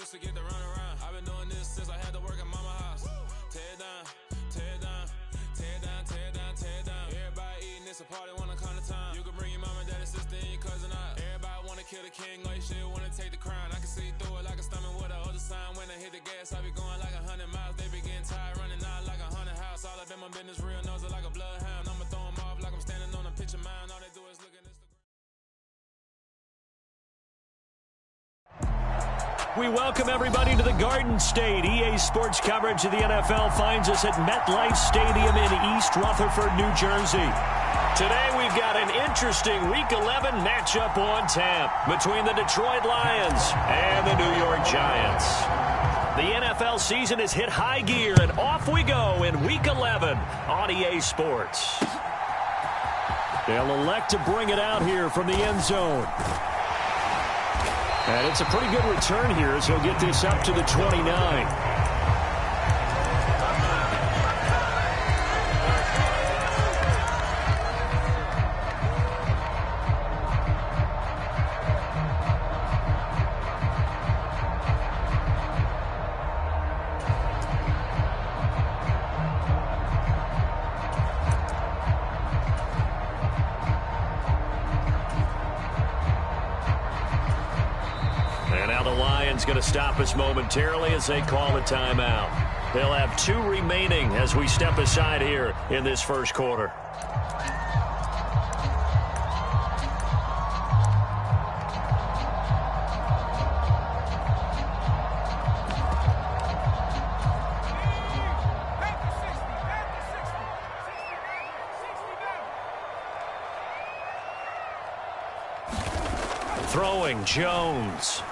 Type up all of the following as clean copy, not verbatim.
used to get to run around. I've been doing this since I had to work at mama house. Tear it down, tear it down, tear it down, tear it down, tear it down. Everybody eating, it's a party when I come to town. You can bring your mama, daddy, sister, and your cousin out. Everybody wanna kill the king, like shit, wanna take the crown. I can see through it like a stomach with a other sign. When I hit the gas, I be going like 100 miles. They be getting tired, running out like 100 house. All up in my business, real nose like a bloodhound. I'ma throw them off like I'm standing on a picture mound. All they do is look at Instagram. We welcome everybody to the Garden State. EA Sports coverage of the NFL finds us at MetLife Stadium in East Rutherford, New Jersey. Today we've got an interesting Week 11 matchup on tap between the Detroit Lions and the New York Giants. The NFL season has hit high gear, and off we go in Week 11 on EA Sports. They'll elect to bring it out here from the end zone. And it's a pretty good return here as he'll get this up to the 29. Going to stop us momentarily as they call a timeout. They'll have 2 remaining as we step aside here in this first quarter. Throwing Jones.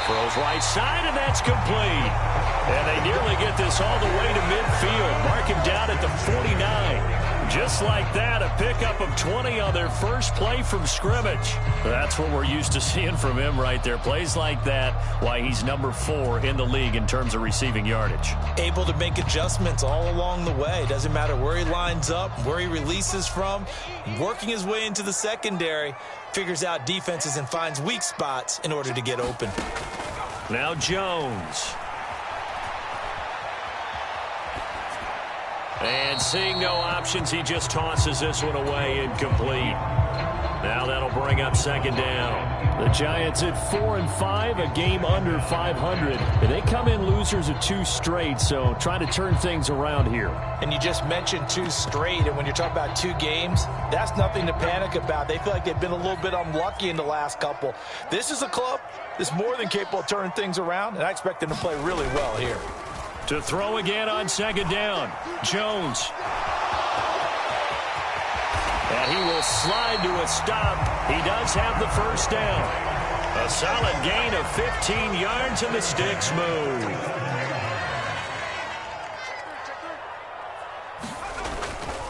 Throws right side, and that's complete. And they nearly get this all the way to midfield. Mark him down at the 49. Just like that, a pickup of 20 on their first play from scrimmage. That's what we're used to seeing from him right there. Plays like that, why he's number 4 in the league in terms of receiving yardage. Able to make adjustments all along the way. Doesn't matter where he lines up, where he releases from. Working his way into the secondary. Figures out defenses and finds weak spots in order to get open. Now Jones. And seeing no options, he just tosses this one away, incomplete. Now that'll bring up second down. The Giants at 4-5, a game under 500. And they come in losers of 2 straight, so trying to turn things around here. And you just mentioned 2 straight, and when you're talking about 2 games, that's nothing to panic about. They feel like they've been a little bit unlucky in the last couple. This is a club that's more than capable of turning things around, and I expect them to play really well here. To throw again on second down, Jones. And he will slide to a stop. He does have the first down. A solid gain of 15 yards, and the sticks move.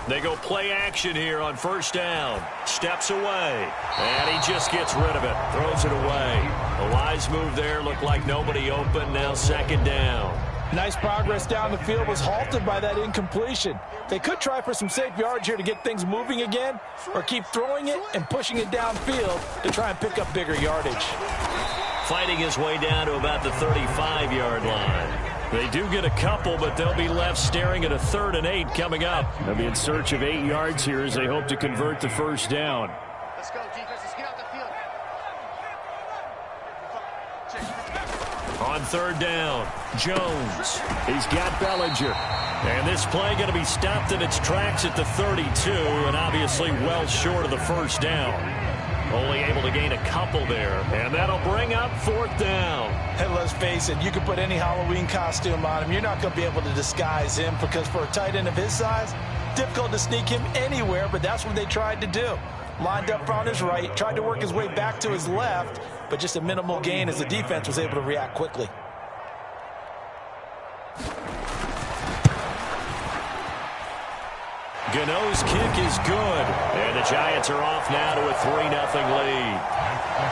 They go play action here on first down. Steps away. And he just gets rid of it. Throws it away. A wise move there. Looked like nobody open. Now second down. Nice progress down the field, was halted by that incompletion. They could try for some safe yards here to get things moving again, or keep throwing it and pushing it downfield to try and pick up bigger yardage. Fighting his way down to about the 35-yard line. They do get a couple, but they'll be left staring at a 3rd and 8 coming up. They'll be in search of 8 yards here as they hope to convert the first down. Let's go, defense. Let's get out the field. On third down, Jones. He's got Bellinger. And this play going to be stopped in its tracks at the 32, and obviously well short of the first down. Only able to gain a couple there, and that'll bring up 4th down. And let's face it, you can put any Halloween costume on him. You're not going to be able to disguise him, because for a tight end of his size, difficult to sneak him anywhere, but that's what they tried to do. Lined up on his right, tried to work his way back to his left, but just a minimal gain as the defense was able to react quickly. Gano's kick is good. And the Giants are off now to a 3-0 lead.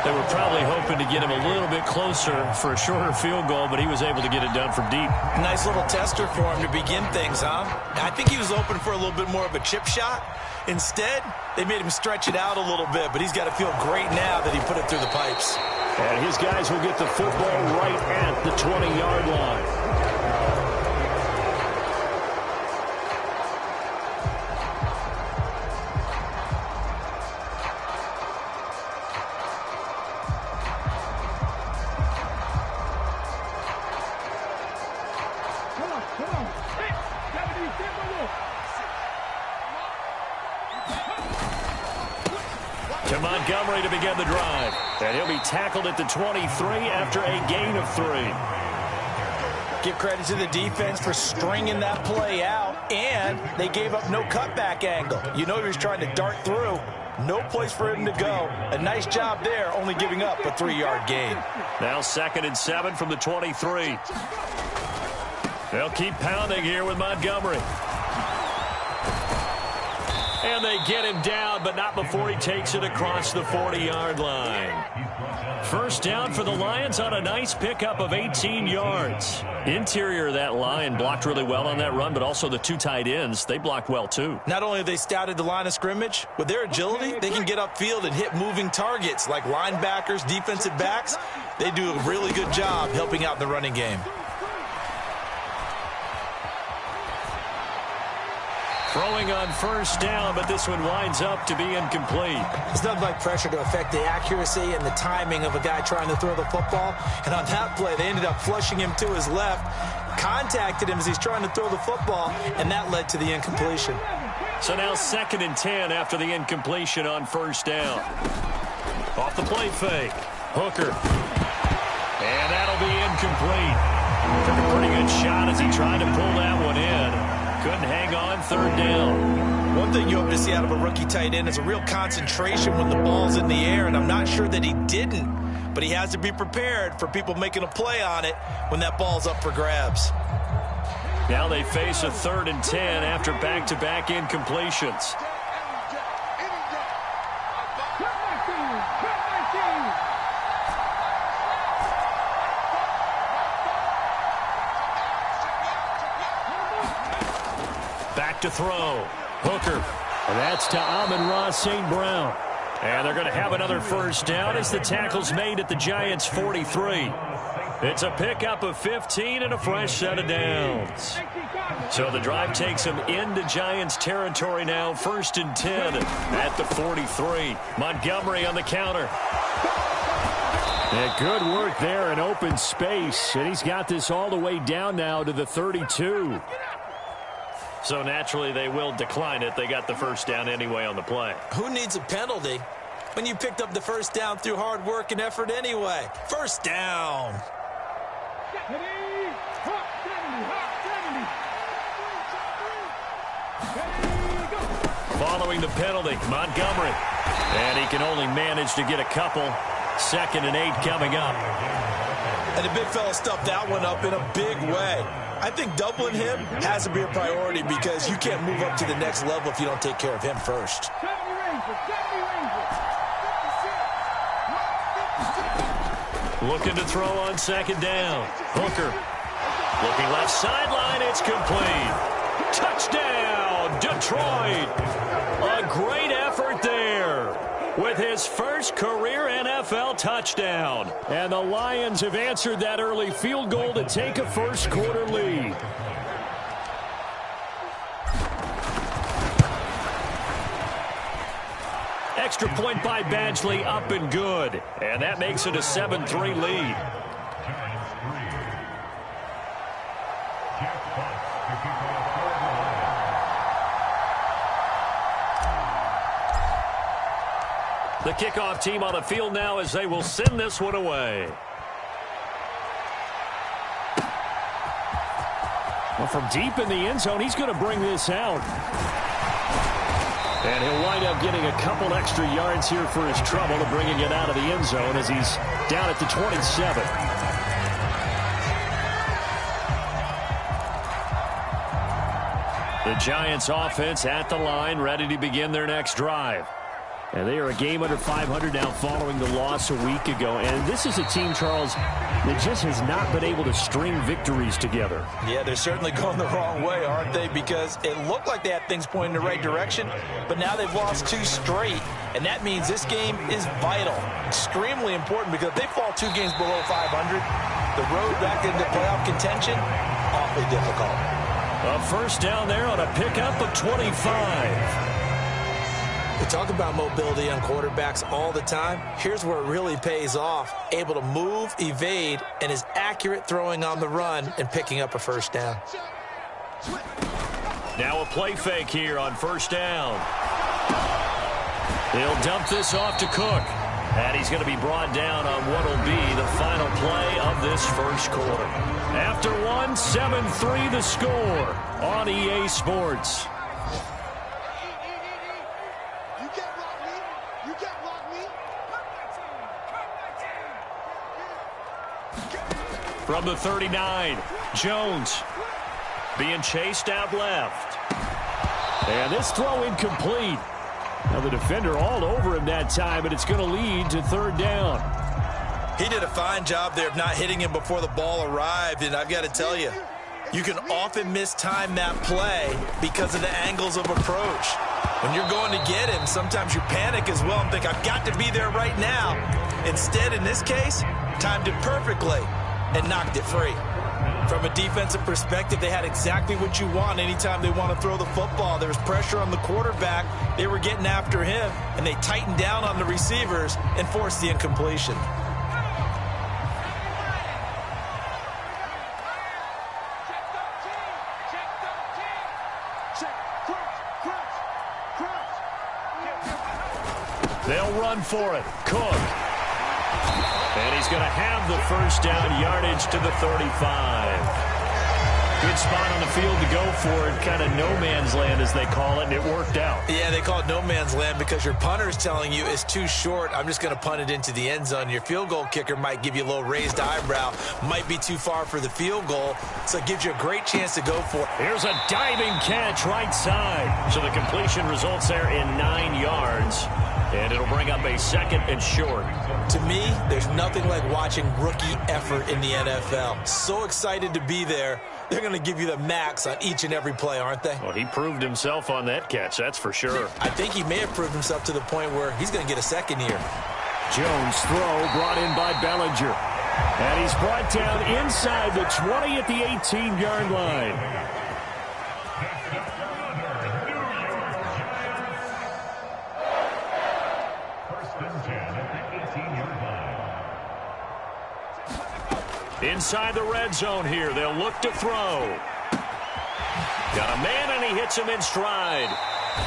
They were probably hoping to get him a little bit closer for a shorter field goal, but he was able to get it done from deep. Nice little tester for him to begin things, huh? I think he was open for a little bit more of a chip shot. Instead, they made him stretch it out a little bit, but he's got to feel great now that he put it through the pipes. And his guys will get the football right at the 20-yard line. To Montgomery to begin the drive. And he'll be tackled at the 23 after a gain of 3. Give credit to the defense for stringing that play out, and they gave up no cutback angle. You know he was trying to dart through. No place for him to go. A nice job there, only giving up a 3-yard gain. Now 2nd and 7 from the 23. They'll keep pounding here with Montgomery. And they get him down, but not before he takes it across the 40-yard line. First down for the Lions on a nice pickup of 18 yards. Interior of that line blocked really well on that run, but also the 2 tight ends, they blocked well too. Not only have they scouted the line of scrimmage, with their agility, they can get upfield and hit moving targets like linebackers, defensive backs. They do a really good job helping out the running game. Throwing on first down, but this one winds up to be incomplete. It's nothing like pressure to affect the accuracy and the timing of a guy trying to throw the football. And on that play, they ended up flushing him to his left, contacted him as he's trying to throw the football, and that led to the incompletion. So now 2nd and 10 after the incompletion on first down. Off the play fake. Hooker. And that'll be incomplete. Took a pretty good shot as he tried to pull that one in. Couldn't hang on 3rd down. One thing you hope to see out of a rookie tight end is a real concentration when the ball's in the air, and I'm not sure that he didn't, but he has to be prepared for people making a play on it when that ball's up for grabs. Now they face a 3rd and 10 after back-to-back incompletions. Back to throw. Hooker. And that's to Amon-Ra St. Brown. And they're going to have another first down as the tackle's made at the Giants' 43. It's a pickup of 15 and a fresh set of downs. So the drive takes them into Giants territory now. 1st and 10 at the 43. Montgomery on the counter. Yeah, good work there in open space. And he's got this all the way down now to the 32. So naturally they will decline it. They got the first down anyway on the play. Who needs a penalty when you picked up the first down through hard work and effort anyway? First down. Following the penalty, Montgomery. And he can only manage to get a couple. 2nd and 8 coming up. And the big fella stuffed that one up in a big way. I think doubling him has to be a priority because you can't move up to the next level if you don't take care of him first. Looking to throw on 2nd down. Hooker. Looking left sideline. It's complete. Touchdown, Detroit. A great effort there with his first career NFL touchdown. And the Lions have answered that early field goal to take a first-quarter lead. Extra point by Badgley, up and good. And that makes it a 7-3 lead. The kickoff team on the field now as they will send this one away. Well, from deep in the end zone, he's going to bring this out. And he'll wind up getting a couple extra yards here for his trouble to bringing it out of the end zone as he's down at the 27. The Giants offense at the line, ready to begin their next drive. And they are a game under 500 now following the loss a week ago. And this is a team, Charles, that just has not been able to string victories together. Yeah, they're certainly going the wrong way, aren't they? Because it looked like they had things pointing in the right direction, but now they've lost 2 straight. And that means this game is vital, extremely important, because if they fall 2 games below 500, the road back into playoff contention, awfully difficult. A first down there on a pickup of 25. We talk about mobility on quarterbacks all the time. Here's where it really pays off. Able to move, evade, and is accurate throwing on the run and picking up a first down. Now a play fake here on first down. He'll dump this off to Cook. And he's going to be brought down on what will be the final play of this first quarter. After one, 7-3 the score on EA Sports. From the 39, Jones being chased out left. And this throw incomplete. Now the defender all over him that time, and it's going to lead to third down. He did a fine job there of not hitting him before the ball arrived, and I've got to tell you, you can often mistime that play because of the angles of approach. When you're going to get him, sometimes you panic as well and think, I've got to be there right now. Instead, in this case, timed it perfectly and knocked it free. From a defensive perspective, they had exactly what you want anytime they want to throw the football. There was pressure on the quarterback. They were getting after him, and they tightened down on the receivers and forced the incompletion. They'll run for it. Cook. And he's going to have the first down, yardage to the 35. Good spot on the field to go for it. Kind of no man's land, as they call it, and it worked out. Yeah, they call it no man's land because your punter is telling you it's too short. I'm just going to punt it into the end zone. Your field goal kicker might give you a little raised eyebrow. Might be too far for the field goal, so it gives you a great chance to go for it. Here's a diving catch right side. So the completion results there in 9 yards. And it'll bring up a second and short. To me, there's nothing like watching rookie effort in the NFL. So excited to be there. They're going to give you the max on each and every play, aren't they? Well, he proved himself on that catch, that's for sure. I think he may have proved himself to the point where he's going to get a second year. Jones' throw brought in by Bellinger. And he's brought down inside the 20 at the 18-yard line. Inside the red zone here. They'll look to throw. Got a man, and he hits him in stride.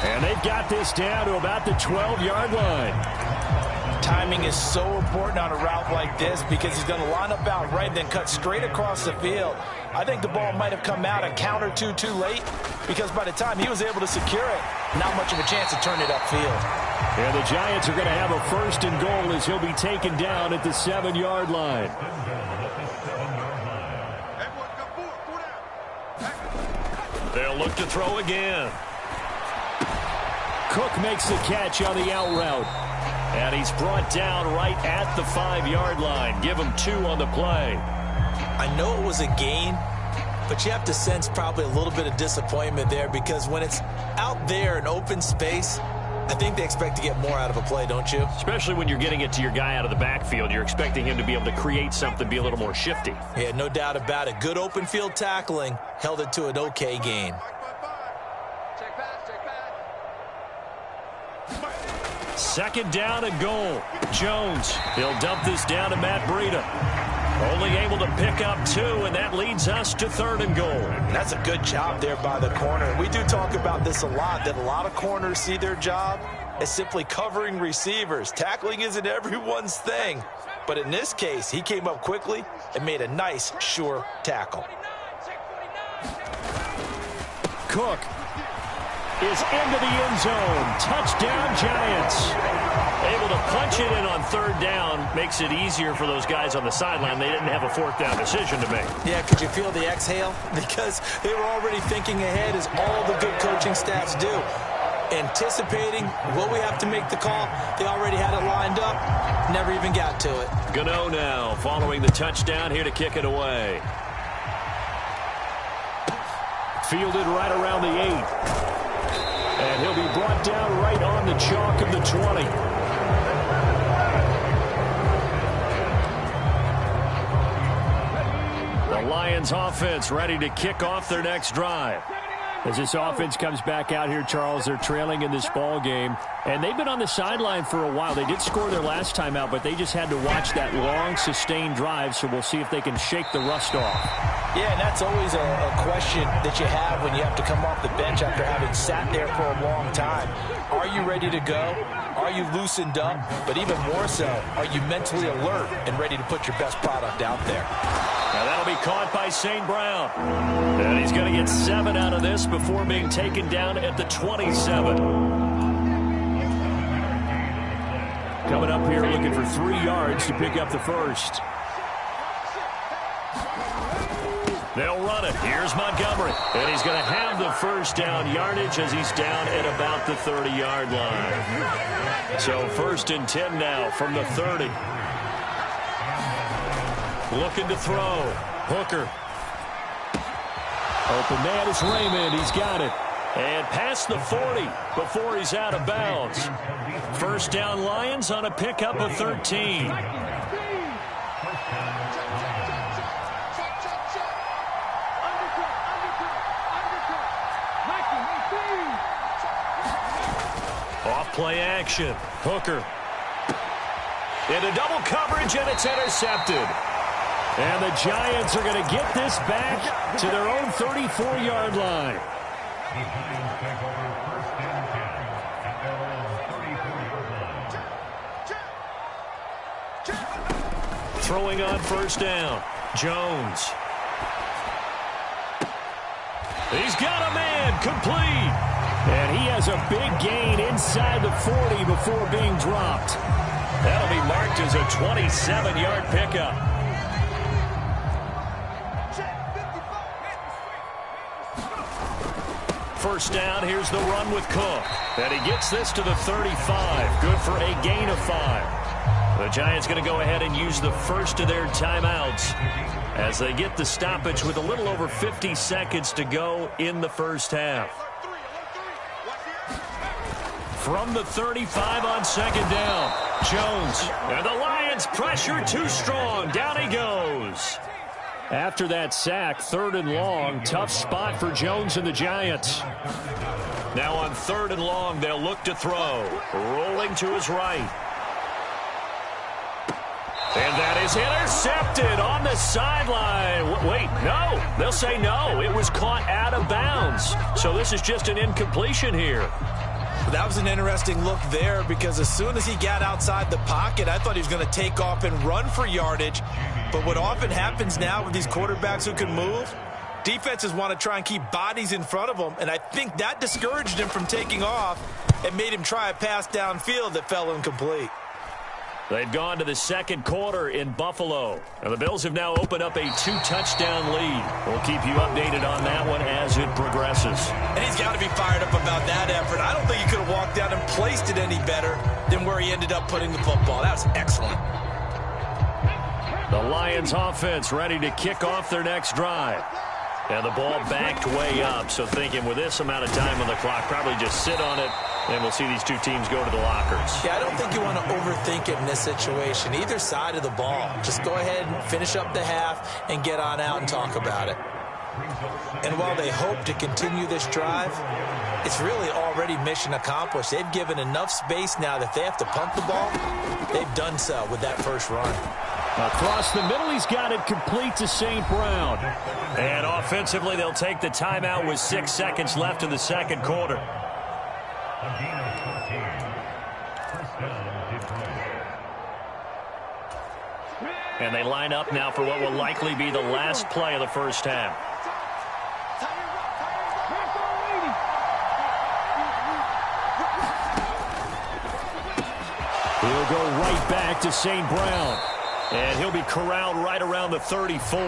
And they've got this down to about the 12-yard line. Timing is so important on a route like this because he's going to line up out right, then cut straight across the field. I think the ball might have come out a count or two too late because by the time he was able to secure it, not much of a chance to turn it upfield. And the Giants are going to have a first and goal as he'll be taken down at the 7-yard line. They'll look to throw again. Cook makes the catch on the out route. And he's brought down right at the 5-yard line. Give him 2 on the play. I know it was a gain, but you have to sense probably a little bit of disappointment there because when it's out there in open space, I think they expect to get more out of a play, don't you? Especially when you're getting it to your guy out of the backfield. You're expecting him to be able to create something, be a little more shifty. Yeah, no doubt about it. Good open field tackling held it to an okay gain. Second down and goal. Jones, he'll dump this down to Matt Breida. Only able to pick up 2, and that leads us to third and goal. That's a good job there by the corner. We do talk about this a lot, that a lot of corners see their job as simply covering receivers. Tackling isn't everyone's thing. But in this case, he came up quickly and made a nice, sure tackle. Cook is into the end zone. Touchdown, Giants. Able to punch switch it in on third down makes it easier for those guys on the sideline. They didn't have a fourth down decision to make. Yeah, could you feel the exhale? Because they were already thinking ahead, as all the good coaching staffs do. Anticipating, will we have to make the call? They already had it lined up, never even got to it. Gano now following the touchdown, here to kick it away. Fielded right around the 8. And he'll be brought down right on the chalk of the 20. The Lions offense ready to kick off their next drive. As this offense comes back out here, Charles, they're trailing in this ball game, and they've been on the sideline for a while. They did score their last time out, but they just had to watch that long, sustained drive, so we'll see if they can shake the rust off. Yeah, and that's always a question that you have when you have to come off the bench after having sat there for a long time. Are you ready to go? Are you loosened up? But even more so, are you mentally alert and ready to put your best product out there? Now that'll be caught by St. Brown. And he's going to get 7 out of this before being taken down at the 27. Coming up here looking for 3 yards to pick up the first. They'll run it. Here's Montgomery. And he's going to have the first down yardage as he's down at about the 30-yard line. So 1st and 10 now from the 30. Looking to throw. Hooker. Open man is Raymond. He's got it. And past the 40 before he's out of bounds. First down Lions on a pickup of 13. Off play action. Hooker. Into double coverage, and it's intercepted. And the Giants are going to get this back to their own 34-yard line. Throwing on first down. Jones. He's got a man complete. And he has a big gain inside the 40 before being dropped. That'll be marked as a 27-yard pickup. First down, here's the run with Cook. And he gets this to the 35. Good for a gain of 5. The Giants going to go ahead and use the first of their timeouts as they get the stoppage with a little over 50 seconds to go in the first half. From the 35 on second down, Jones. And the Lions pressure too strong. Down he goes. After that sack, 3rd and long, tough spot for Jones and the Giants. Now on 3rd and long, they'll look to throw. Rolling to his right. And that is intercepted on the sideline. Wait, no. They'll say no. It was caught out of bounds. So this is just an incompletion here. That was an interesting look there, because as soon as he got outside the pocket, I thought he was going to take off and run for yardage. But what often happens now with these quarterbacks who can move, defenses want to try and keep bodies in front of them, and I think that discouraged him from taking off and made him try a pass downfield that fell incomplete. They've gone to the second quarter in Buffalo. And the Bills have now opened up a 2-touchdown lead. We'll keep you updated on that one as it progresses. And he's got to be fired up about that effort. I don't think he could have walked down and placed it any better than where he ended up putting the football. That was excellent. The Lions offense ready to kick off their next drive. And the ball backed way up, so thinking with this amount of time on the clock, probably just sit on it, and we'll see these two teams go to the lockers. Yeah, I don't think you want to overthink it in this situation. Either side of the ball. Just go ahead and finish up the half and get on out and talk about it. And while they hope to continue this drive, it's really already mission accomplished. They've given enough space now that they have to punt the ball. They've done so with that first run. Across the middle, he's got it complete to St. Brown. And offensively, they'll take the timeout with 6 seconds left in the second quarter. And they line up now for what will likely be the last play of the first half. He'll go right back to St. Brown. And he'll be corralled right around the 34.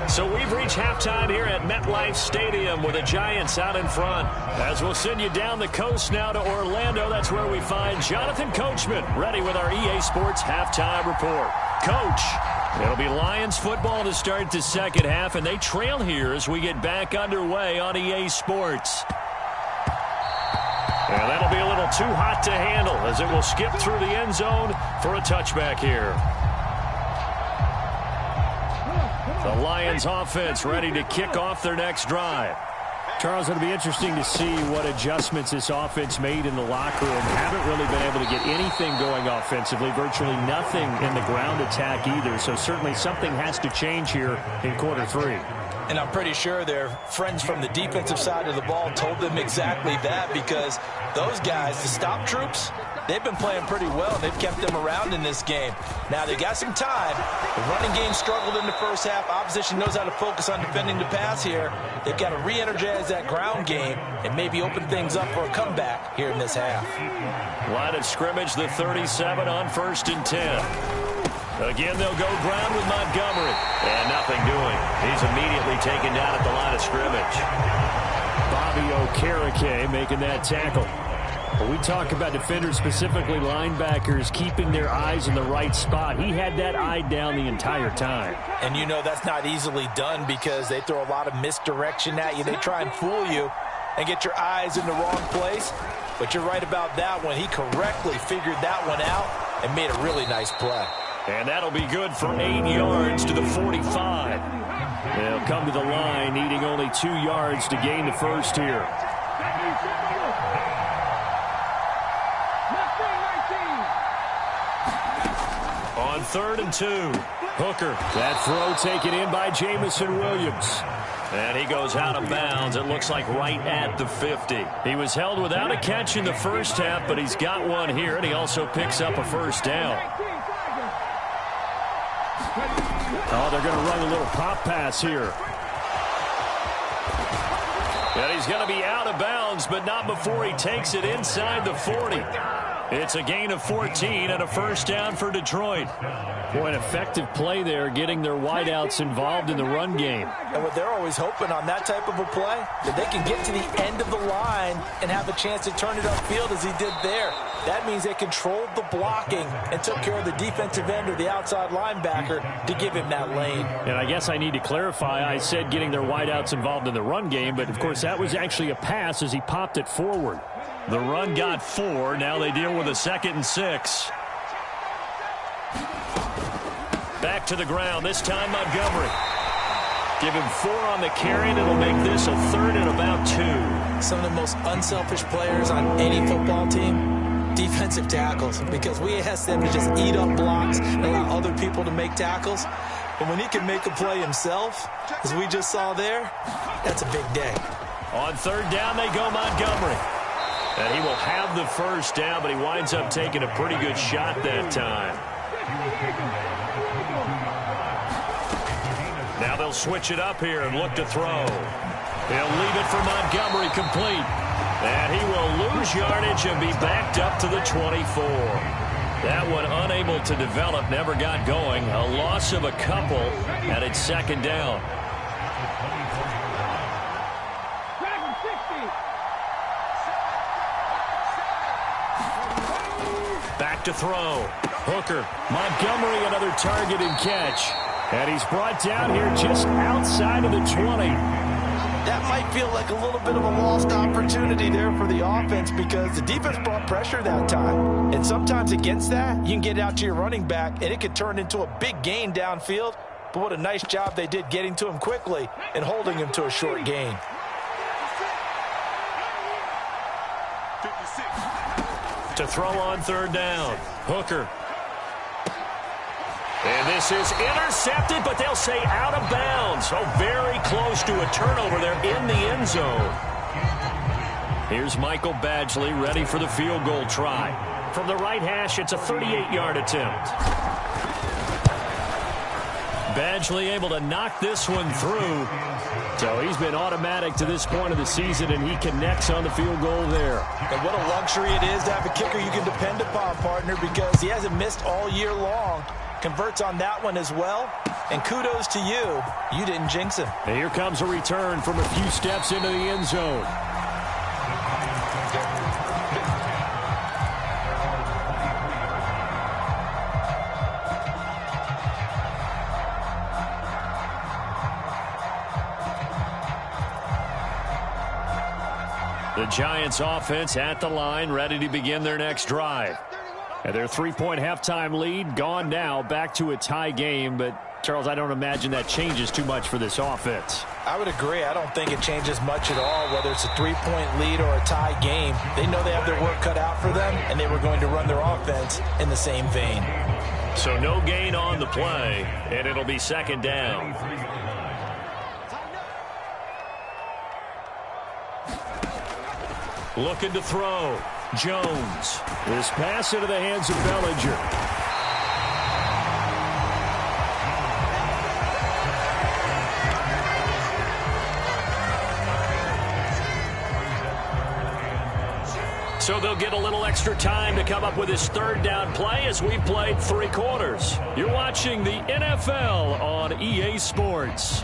So we've reached halftime here at MetLife Stadium with the Giants out in front. As we'll send you down the coast now to Orlando, that's where we find Jonathan Coachman ready with our EA Sports halftime report. Coach, it'll be Lions football to start the second half, and they trail here as we get back underway on EA Sports. And that'll be a little too hot to handle as it will skip through the end zone for a touchback here. The Lions offense ready to kick off their next drive. Charles, it'll be interesting to see what adjustments this offense made in the locker room. Haven't really been able to get anything going offensively, virtually nothing in the ground attack either. So certainly something has to change here in quarter three. And I'm pretty sure their friends from the defensive side of the ball told them exactly that, because those guys, the stop troops, they've been playing pretty well. They've kept them around in this game. Now, they got some time. The running game struggled in the first half. Opposition knows how to focus on defending the pass here. They've got to re-energize that ground game and maybe open things up for a comeback here in this half. Line of scrimmage, the 37 on 1st and 10. Again, they'll go ground with Montgomery. And nothing doing. He's immediately taken down at the line of scrimmage. Bobby Okereke making that tackle. When we talk about defenders, specifically linebackers, keeping their eyes in the right spot, he had that eye down the entire time. And you know that's not easily done because they throw a lot of misdirection at you. They try and fool you and get your eyes in the wrong place. But you're right about that one. He correctly figured that one out and made a really nice play. And that'll be good for 8 yards to the 45. They'll come to the line, needing only 2 yards to gain the first here. On 3rd and 2, Hooker. That throw taken in by Jamison Williams. And he goes out of bounds, it looks like right at the 50. He was held without a catch in the first half, but he's got one here, and he also picks up a first down. Oh, they're going to run a little pop pass here. And he's going to be out of bounds, but not before he takes it inside the 40. It's a gain of 14 and a first down for Detroit. Boy, an effective play there, getting their wideouts involved in the run game. And what they're always hoping on that type of a play, that they can get to the end of the line and have a chance to turn it upfield as he did there. That means they controlled the blocking and took care of the defensive end or the outside linebacker to give him that lane. And I guess I need to clarify, I said getting their wideouts involved in the run game, but of course that was actually a pass as he popped it forward. The run got 4. Now they deal with a 2nd and 6. Back to the ground, this time Montgomery. Give him 4 on the carry, and it'll make this a 3rd and about 2. Some of the most unselfish players on any football team, defensive tackles, because we ask them to just eat up blocks and allow other people to make tackles. But when he can make a play himself, as we just saw there, that's a big day. On 3rd down, they go Montgomery. And he will have the first down, but he winds up taking a pretty good shot that time. Now they'll switch it up here and look to throw. He'll leave it for Montgomery complete. And he will lose yardage and be backed up to the 24. That one unable to develop, never got going. A loss of a couple, and it's 2nd down. Back to throw. Hooker. Montgomery, another target and catch. And he's brought down here just outside of the 20. That might feel like a little bit of a lost opportunity there for the offense because the defense brought pressure that time. And sometimes against that, you can get out to your running back, and it could turn into a big gain downfield. But what a nice job they did getting to him quickly and holding him to a short gain. To throw on 3rd down. Hooker. And this is intercepted, but they'll say out of bounds. So very close to a turnover there in the end zone. Here's Michael Badgley ready for the field goal try. From the right hash, it's a 38-yard attempt. Badgley able to knock this one through. So he's been automatic to this point of the season, and he connects on the field goal there. And what a luxury it is to have a kicker you can depend upon, partner, because he hasn't missed all year long. Converts on that one as well. And kudos to you. You didn't jinx him. And here comes a return from a few steps into the end zone. The Giants offense at the line, ready to begin their next drive. And their 3-point halftime lead gone now, back to a tie game. But, Charles, I don't imagine that changes too much for this offense. I would agree. I don't think it changes much at all, whether it's a 3-point lead or a tie game. They know they have their work cut out for them, and they were going to run their offense in the same vein. So no gain on the play, and it'll be second down. Looking to throw. Jones. This pass into the hands of Bellinger. So they'll get a little extra time to come up with his third down play as we've played 3 quarters. You're watching the NFL on EA Sports.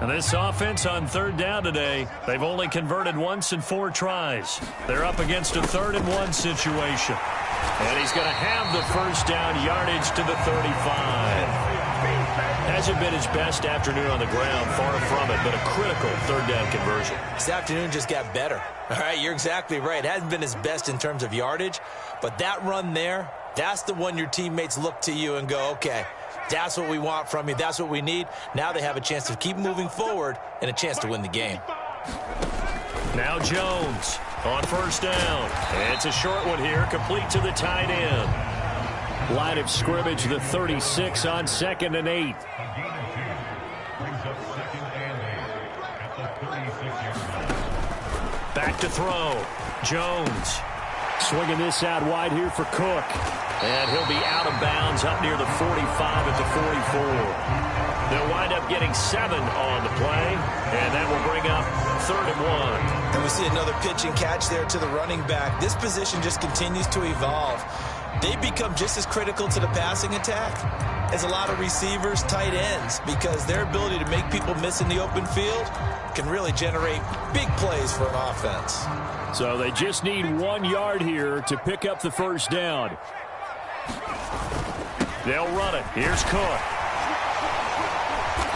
And this offense on third down today, they've only converted once in 4 tries. They're up against a 3rd and 1 situation. And he's going to have the first down, yardage to the 35. Hasn't been his best afternoon on the ground, far from it, but a critical third down conversion. This afternoon just got better. All right, you're exactly right. It hasn't been his best in terms of yardage, but that run there, that's the one your teammates look to you and go, okay, that's what we want from you. That's what we need. Now they have a chance to keep moving forward and a chance to win the game. Now Jones on first down. It's a short one here, complete to the tight end. Line of scrimmage, the 36 on 2nd and 8. Back to throw. Jones swinging this out wide here for Cook. And he'll be out of bounds up near the 45 at the 44. They'll wind up getting 7 on the play, and that will bring up 3rd and 1. And we see another pitch and catch there to the running back. This position just continues to evolve. They become just as critical to the passing attack as a lot of receivers, tight ends, because their ability to make people miss in the open field can really generate big plays for an offense. So they just need 1 yard here to pick up the first down. They'll run it. Here's Cook.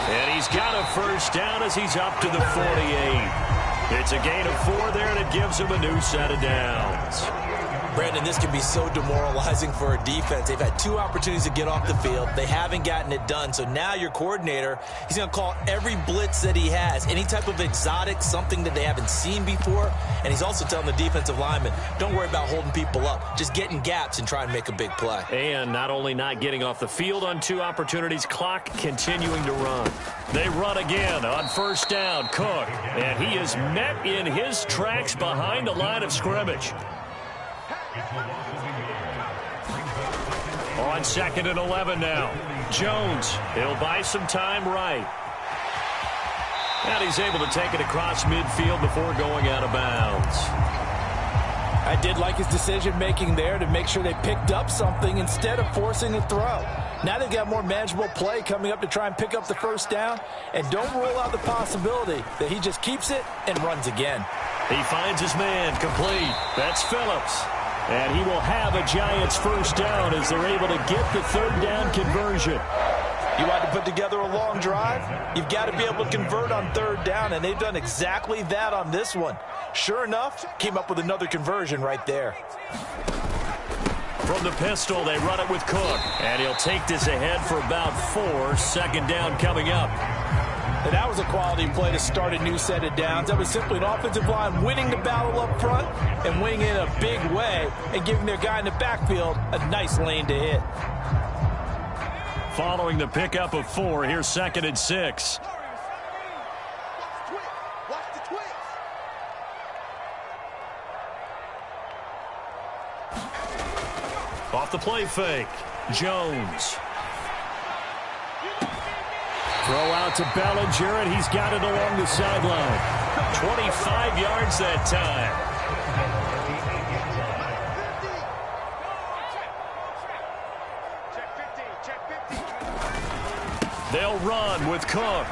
And he's got a first down as he's up to the 48. It's a gain of 4 there, and it gives him a new set of downs. Brandon, this can be so demoralizing for a defense. They've had 2 opportunities to get off the field. They haven't gotten it done. So now your coordinator, he's going to call every blitz that he has, any type of exotic, something that they haven't seen before. And he's also telling the defensive lineman, don't worry about holding people up. Just get in gaps and try and make a big play. And not only not getting off the field on 2 opportunities, clock continuing to run. They run again on first down, Cook. And he is met in his tracks behind the line of scrimmage. On 2nd and 11 now. Jones, he'll buy some time right. And he's able to take it across midfield before going out of bounds. I did like his decision-making there to make sure they picked up something instead of forcing a throw. Now they've got more manageable play coming up to try and pick up the first down. And don't rule out the possibility that he just keeps it and runs again. He finds his man, complete. That's Phillips. And he will have a Giants first down as they're able to get the third down conversion. You want to put together a long drive? You've got to be able to convert on third down, and they've done exactly that on this one. Sure enough, came up with another conversion right there. From the pistol, they run it with Cook. And he'll take this ahead for about 4. 2nd down coming up. And that was a quality play to start a new set of downs. That was simply an offensive line winning the battle up front and winning in a big way and giving their guy in the backfield a nice lane to hit. Following the pickup of 4, here's 2nd and 6. Off the play fake, Jones. Throw out to Bellinger, and he's got it along the sideline. 25 yards that time. They'll run with Cook.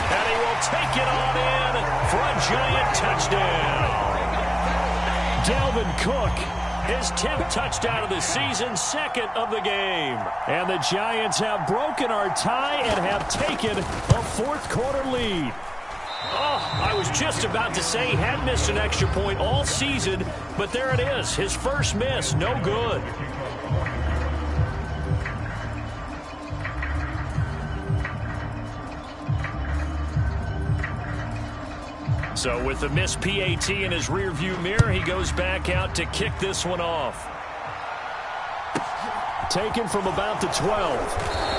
And he will take it on in for a giant touchdown. Dalvin Cook, his 10th touchdown of the season, second of the game. And the Giants have broken our tie and have taken a fourth-quarter lead. Oh, I was just about to say he hadn't missed an extra point all season, but there it is. His first miss, no good. So with the missed PAT in his rearview mirror, he goes back out to kick this one off. Taken from about the 12.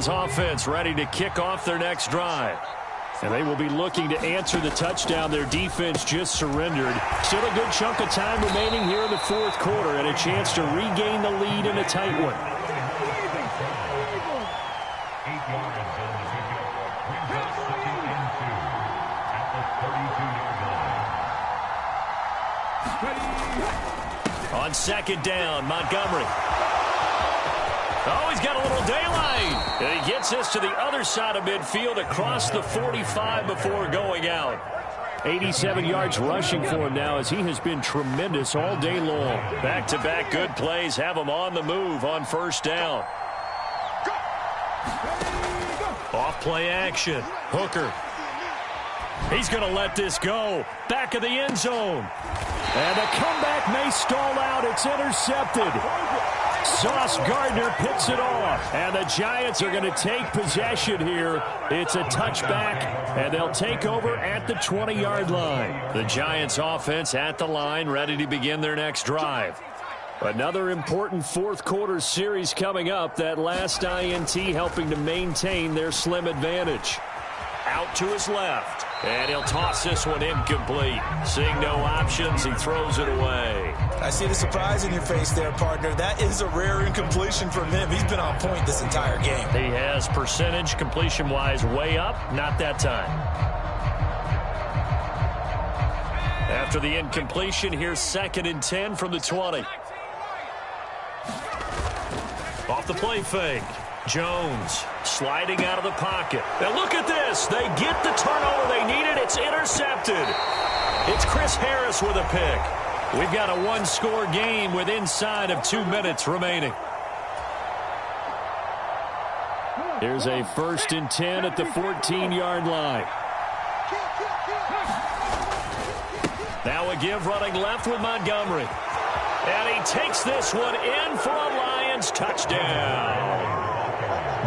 Offense ready to kick off their next drive. And they will be looking to answer the touchdown their defense just surrendered. Still a good chunk of time remaining here in the fourth quarter and a chance to regain the lead in a tight one. On second down, Montgomery. Oh, he's got a little daylight. And he gets this to the other side of midfield across the 45 before going out. 87 yards rushing for him now as he has been tremendous all day long. Back-to-back good plays have him on the move on first down. Off play action. Hooker. He's going to let this go. Back of the end zone. And the comeback may stall out. It's intercepted. Sauce Gardner picks it off. And the Giants are going to take possession here. It's a touchback, and they'll take over at the 20-yard line. The Giants offense at the line, ready to begin their next drive. Another important fourth-quarter series coming up. That last INT helping to maintain their slim advantage. Out to his left. And he'll toss this one incomplete. Seeing no options, he throws it away. I see the surprise in your face there, partner. That is a rare incompletion from him. He's been on point this entire game. He has percentage completion-wise way up. Not that time. After the incompletion, here's 2nd and 10 from the 20. Off the play fake. Jones sliding out of the pocket. Now look at this. They get the turnover they needed. It's intercepted. It's Chris Harris with a pick. We've got a one-score game with inside of 2 minutes remaining. Here's a 1st and 10 at the 14-yard line. Now a give running left with Montgomery. And he takes this one in for a Lions touchdown.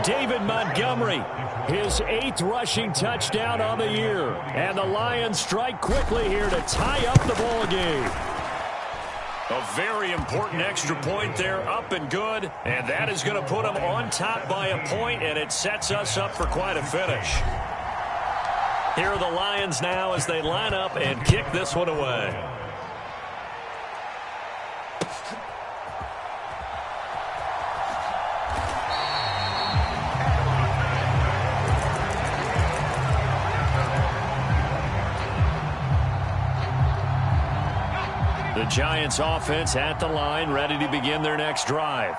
David Montgomery, his 8th rushing touchdown on the year. And the Lions strike quickly here to tie up the ball game. A very important extra point there, up and good. And that is going to put them on top by a point, and it sets us up for quite a finish. Here are the Lions now as they line up and kick this one away. The Giants offense at the line, ready to begin their next drive.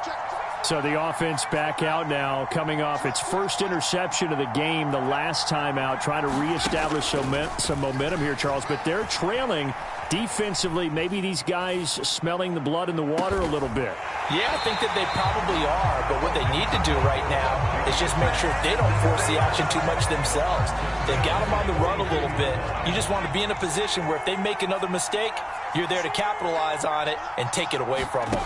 So the offense back out now, coming off its first interception of the game the last time out, trying to reestablish some momentum here, Charles. But they're trailing defensively. Maybe these guys smelling the blood in the water a little bit. Yeah, I think that they probably are. But what they need to do right now is just make sure they don't force the action too much themselves. They've got them on the run a little bit. You just want to be in a position where if they make another mistake, you're there to capitalize on it and take it away from them.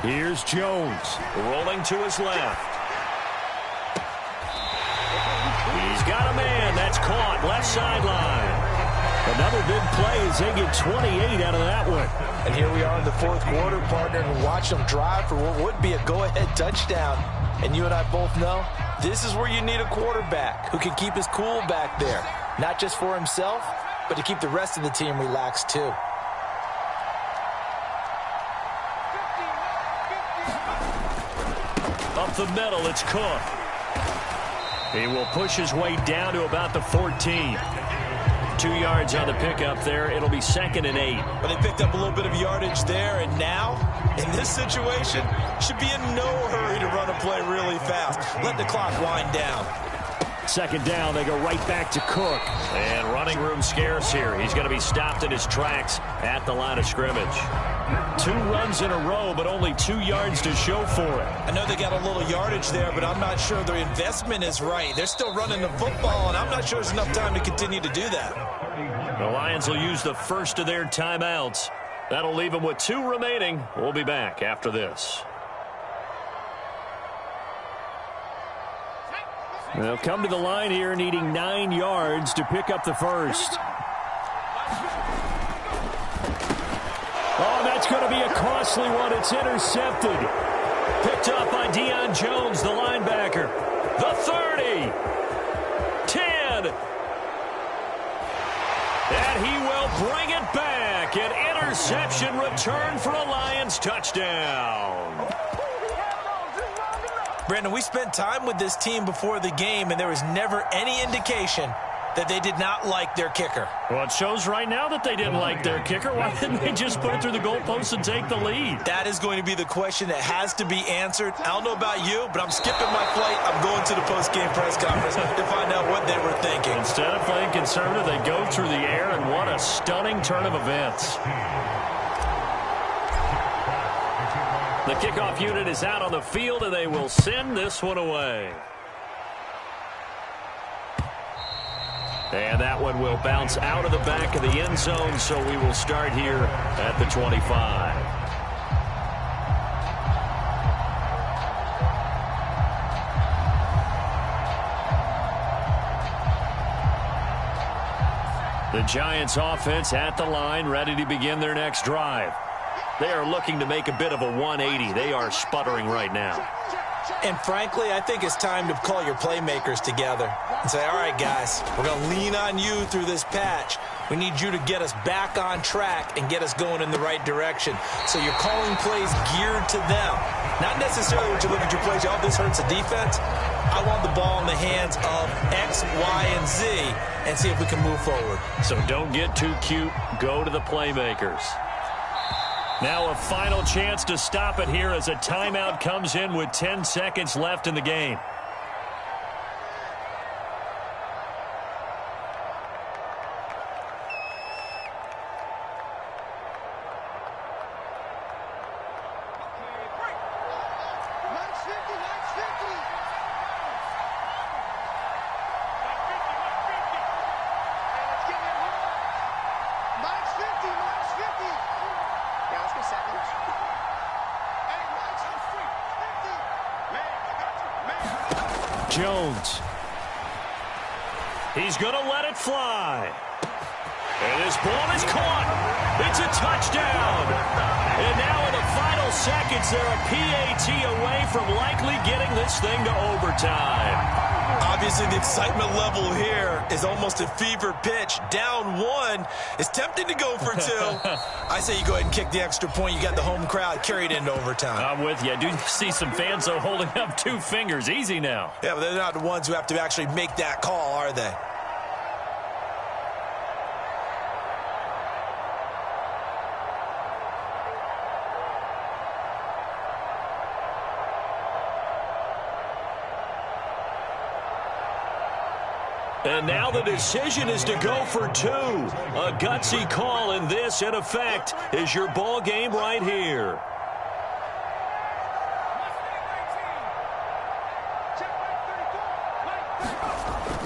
Here's Jones rolling to his left. He's got a man. That's caught. Left sideline. Another big play as they get 28 out of that one. And here we are in the fourth quarter, partner, and watch them drive for what would be a go-ahead touchdown. And you and I both know this is where you need a quarterback who can keep his cool back there. Not just for himself, but to keep the rest of the team relaxed too. Up the middle, it's Cook. He will push his way down to about the 14. 2 yards on the pickup there. It'll be 2nd and 8. But they picked up a little bit of yardage there, and now, in this situation, should be in no hurry to run a play really fast. Let the clock wind down. 2nd down, they go right back to Cook. And running room scarce here. He's going to be stopped in his tracks at the line of scrimmage. 2 runs in a row, but only 2 yards to show for it. I know they got a little yardage there, but I'm not sure their investment is right. They're still running the football, and I'm not sure there's enough time to continue to do that. The Lions will use the first of their timeouts. That'll leave them with 2 remaining. We'll be back after this. They'll come to the line here needing 9 yards to pick up the first. Oh, that's going to be a costly one. It's intercepted. Picked up by Deion Jones, the linebacker. The 30. 10. And he will bring it back. An interception return for a Lions touchdown. Brandon, we spent time with this team before the game, and there was never any indication that they did not like their kicker. Well, it shows right now that they didn't like their kicker. Why didn't they just put it through the goalpost and take the lead? That is going to be the question that has to be answered. I don't know about you, but I'm skipping my flight. I'm going to the post-game press conference to find out what they were thinking. Instead of playing conservative, they go through the air, and what a stunning turn of events. The kickoff unit is out on the field, and they will send this one away. And that one will bounce out of the back of the end zone, so we will start here at the 25. The Giants offense at the line, ready to begin their next drive. They are looking to make a bit of a 180. They are sputtering right now. And frankly, I think it's time to call your playmakers together and say, all right, guys, we're going to lean on you through this patch. We need you to get us back on track and get us going in the right direction. So you're calling plays geared to them. Not necessarily when you look at your plays, oh, this hurts the defense. I want the ball in the hands of X, Y, and Z and see if we can move forward. So don't get too cute. Go to the playmakers. Now a final chance to stop it here as a timeout comes in with 10 seconds left in the game. Jones. He's going to let it fly. And his ball is caught. It's a touchdown. And now in the final seconds, they're a PAT away from likely getting this thing to overtime. Obviously, the excitement level here is almost a fever pitch. Down 1. It's tempting to go for 2. I say you go ahead and kick the extra point. You got the home crowd carried into overtime. I'm with you. I do see some fans, though, holding up 2 fingers. Easy now. Yeah, but they're not the ones who have to actually make that call, are they? And now the decision is to go for 2. A gutsy call, and this, in effect, is your ball game right here.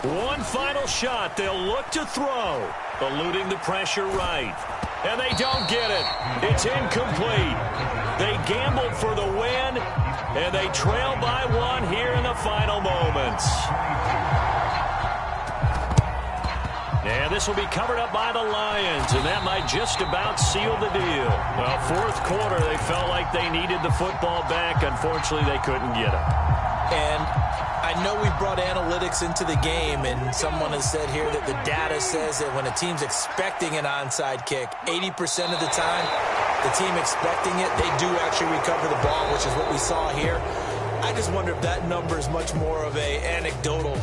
One final shot. They'll look to throw. Eluding the pressure right. And they don't get it. It's incomplete. They gambled for the win, and they trail by 1 here in the final moments. this will be covered up by the Lions, and that might just about seal the deal. Well, fourth quarter, they felt like they needed the football back. Unfortunately, they couldn't get it. And I know we brought analytics into the game, and someone has said here that the data says that when a team's expecting an onside kick, 80% of the time, the team expecting it, they do actually recover the ball, which is what we saw here. I just wonder if that number is much more of an anecdotal